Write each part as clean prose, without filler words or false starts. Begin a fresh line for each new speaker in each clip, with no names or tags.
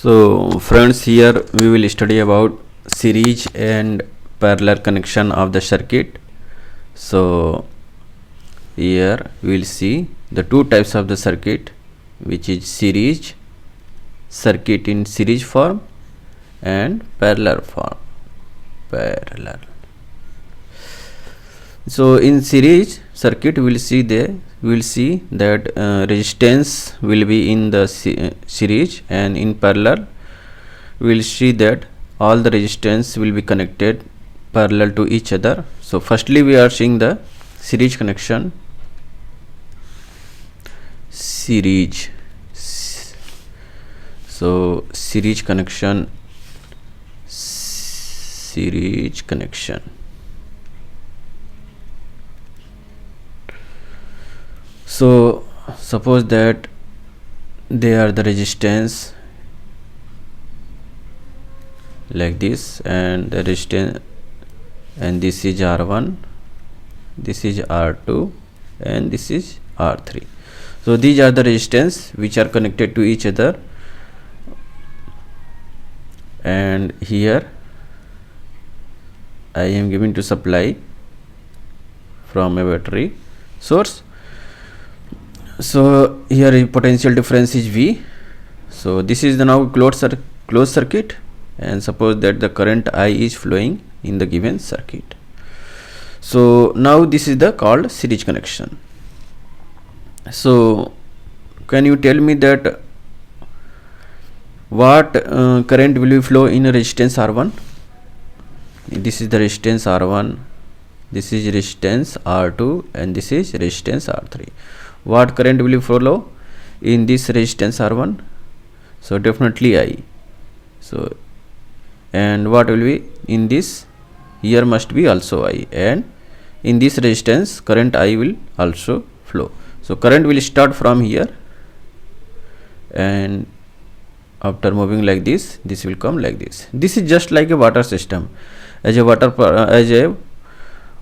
So friends, here we will study about series and parallel connection of the circuit. So here we will see the two types of the circuit, which is series circuit in series form and parallel form. So in series circuit we will see that resistance will be in the series, and in parallel we will see that all the resistance will be connected parallel to each other. So firstly we are seeing the series connection. Series connection. So suppose that they are the resistance like this, and the resistance, and this is R1, this is R2, and this is R3. So these are the resistance which are connected to each other, and here I am giving to supply from a battery source. So here potential difference is V. So this is the now closed circuit, and suppose that the current I is flowing in the given circuit. So now this is the called series connection. So can you tell me that what current will be flow in a resistance R1? This is the resistance R1, this is resistance R2, and this is resistance R3. What current will flow in this resistance R1? So definitely I. So and what will be in this? Here must be also I, and in this resistance current I will also flow. So current will start from here, and after moving like this will come like this. This is just like a water system. As a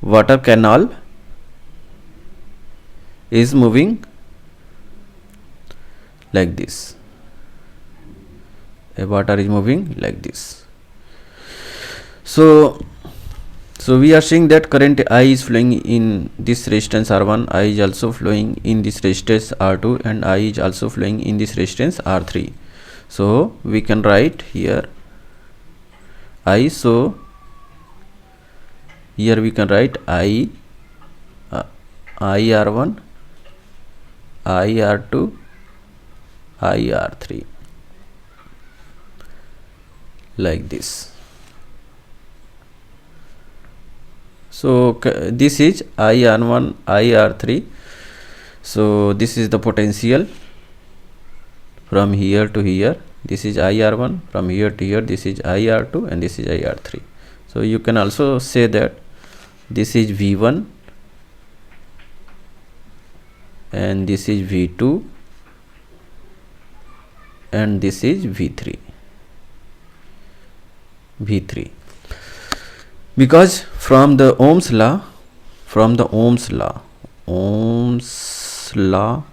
water canal is moving like this. A water is moving like this. So we are seeing that current I is flowing in this resistance R1, I is also flowing in this resistance R2, and I is also flowing in this resistance R3. So we can write here I. So here we can write I R1, I R2, I R3 like this. So this is I R1, I R3. So this is the potential from here to here. This is I R1, from here to here this is I R2, and this is I R3. So you can also say that this is V1, and this is V2, and this is V3. Because from the Ohm's law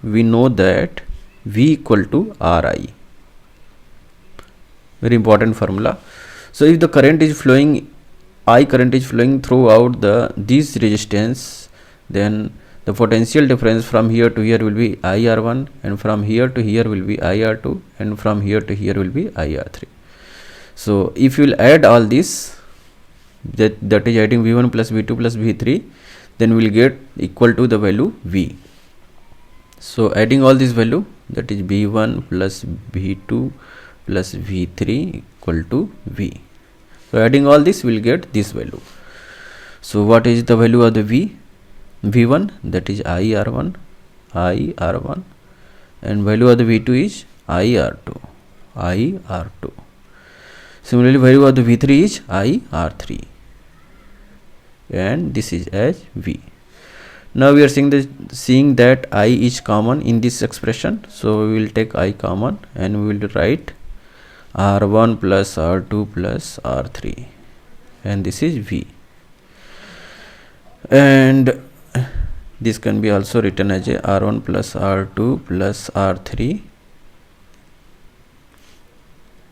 we know that V equal to Ri. Very important formula. So if the current is flowing, I current is flowing throughout this resistance, then the potential difference from here to here will be IR1, and from here to here will be IR2, and from here to here will be IR3. So if you will add all this, that is adding V1 plus V2 plus V3, then we will get equal to the value V. So adding all this value, that is V1 plus V2 plus V3 equal to V. So adding all this we will get this value. So what is the value of the V1? That is IR1, and value of the V2 is IR2. Similarly, value of the V3 is IR3, and this is as V. Now we are seeing that I is common in this expression. So we will take I common, and we will write R1 plus R2 plus R3, and this is V. And this can be also written as a R1 plus R2 plus R3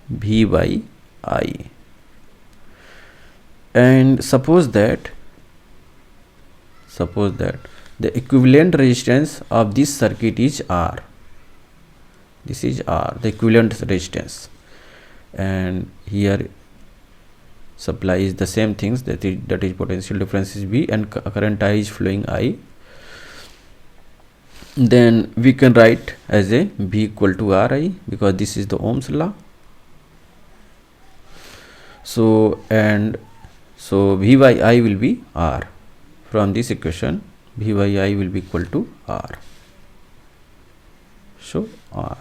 V by I. And suppose that the equivalent resistance of this circuit is R. This is R, the equivalent resistance, and here supply is the same things, that is potential difference is V and current I is flowing I. Then we can write as a V equal to Ri, because this is the Ohm's law. So V by I will be R. From this equation, V by I will be equal to R. So R.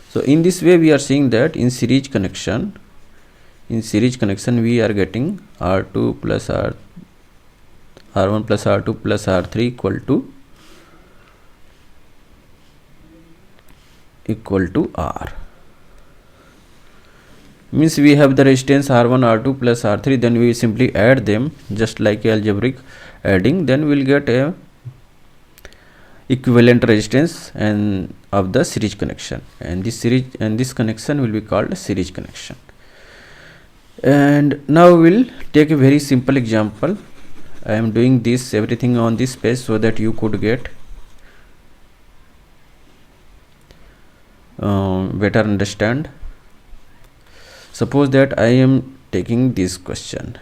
So in this way we are seeing that in series connection we are getting R2 plus R1 plus R2 plus R3 equal to R. Means we have the resistance R1, R2 plus R3, then we simply add them just like algebraic adding, then we will get a equivalent resistance and of the series connection, and this connection will be called a series connection. And now we will take a very simple example. I am doing this everything on this page so that you could get better understand. Suppose that I am taking this question.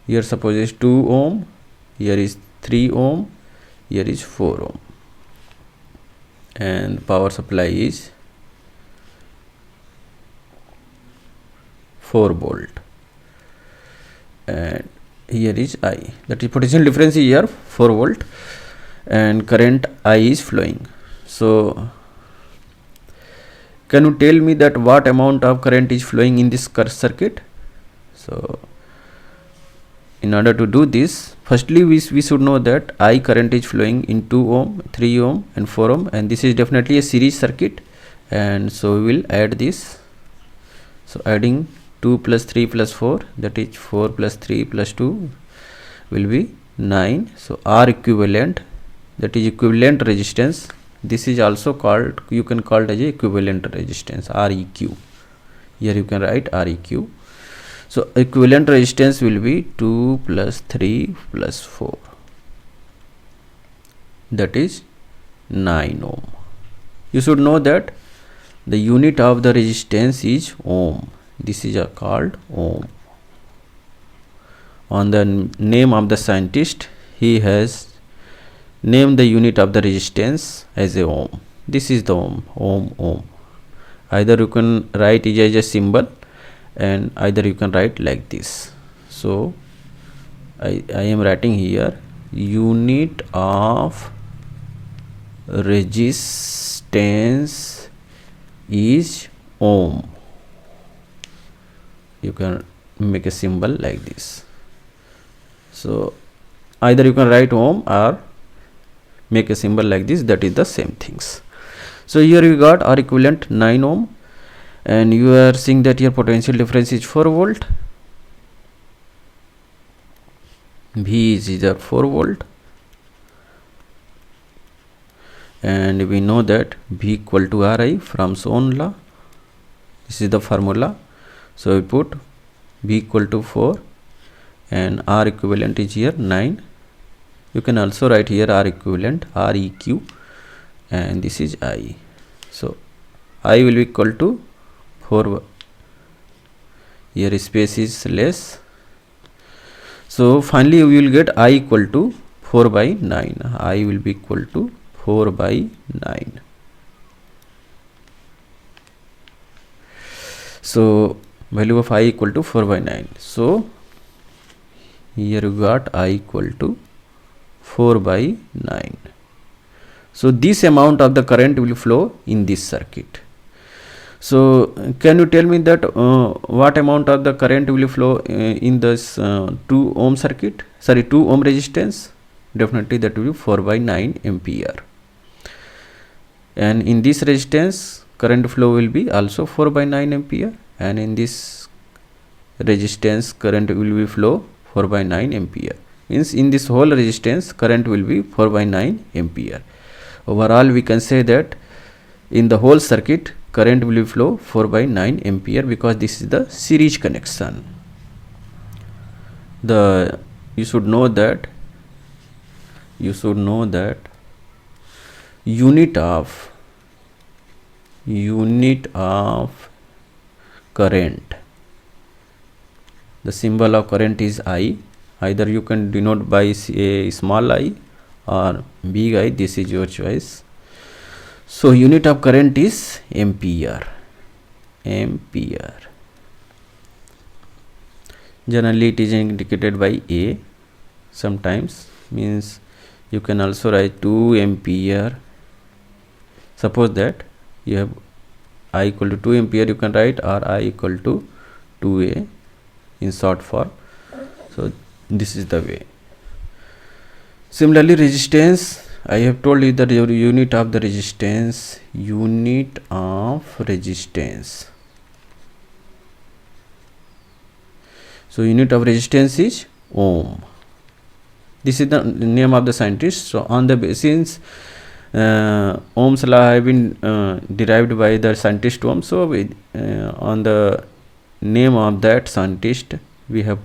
Here suppose is 2 ohm, here is 3 ohm, here is 4 ohm, and power supply is 4 volt, and here is I, that is potential difference is here 4 volt, and current I is flowing. So can you tell me that what amount of current is flowing in this circuit? So in order to do this, firstly we should know that I current is flowing in 2 ohm, 3 ohm and 4 ohm, and this is definitely a series circuit, and so we will add this. So adding 2 plus 3 plus 4, that is 4 plus 3 plus 2 will be 9. So R equivalent, that is equivalent resistance. This is also called, you can call it as a equivalent resistance, Req. Here you can write Req. So equivalent resistance will be 2 plus 3 plus 4, that is 9 ohm. You should know that the unit of the resistance is ohm. This is called ohm. On the name of the scientist, he has named the unit of the resistance as a ohm. This is the ohm. Either you can write it as a symbol, and either you can write like this. So I am writing here unit of resistance is ohm. You can make a symbol like this. So either you can write ohm or make a symbol like this, that is the same things. So here we got R equivalent 9 ohm, and you are seeing that your potential difference is 4 volt. V is either 4 volt, and we know that V equal to Ri from Ohm's law. This is the formula. So we put V equal to 4 and R equivalent is here 9. You can also write here R equivalent, Req, and this is I. So I will be equal to 4. Here space is less. So finally we will get I equal to 4 by 9. I will be equal to 4 by 9. So value of I equal to 4 by 9. So here you got I equal to 4 by 9. So this amount of the current will flow in this circuit. So can you tell me that what amount of the current will flow in this 2 ohm circuit, 2 ohm resistance? Definitely that will be 4 by 9 ampere. And in this resistance current flow will be also 4 by 9 ampere, and in this resistance current will be flow 4 by 9 ampere. Means in this whole resistance current will be 4 by 9 ampere. Overall we can say that in the whole circuit current will flow 4/9 ampere, because this is the series connection. You should know that unit of current, the symbol of current is I. Either you can denote by a small I or big I, this is your choice. So unit of current is ampere. Generally it is indicated by A. Sometimes means you can also write 2 ampere. Suppose that you have I equal to 2 ampere, you can write, or I equal to 2A in short form. So this is the way. Similarly, resistance, I have told you that your unit of resistance so unit of resistance is ohm. This is the name of the scientist. So on the basis Ohm's law have been derived by the scientist Ohm, so on the name of that scientist we have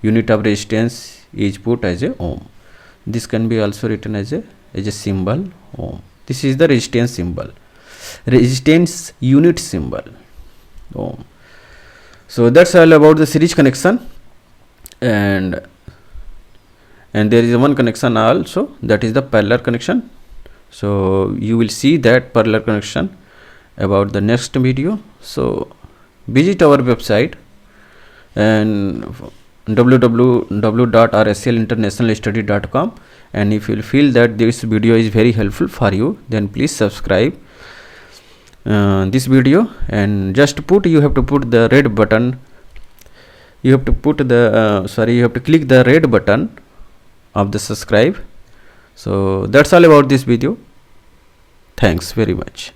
unit of resistance is put as a ohm. This can be also written as a symbol ohm. This is the resistance symbol, resistance unit symbol ohm. So that's all about the series connection, and there is one connection also, that is the parallel connection. So you will see that parallel connection about the next video. So visit our website and www.rslinternationalstudy.com, and if you feel that this video is very helpful for you, then please subscribe this video, and just you have to put the red button, you have to click the red button of the subscribe. So that's all about this video. Thanks very much.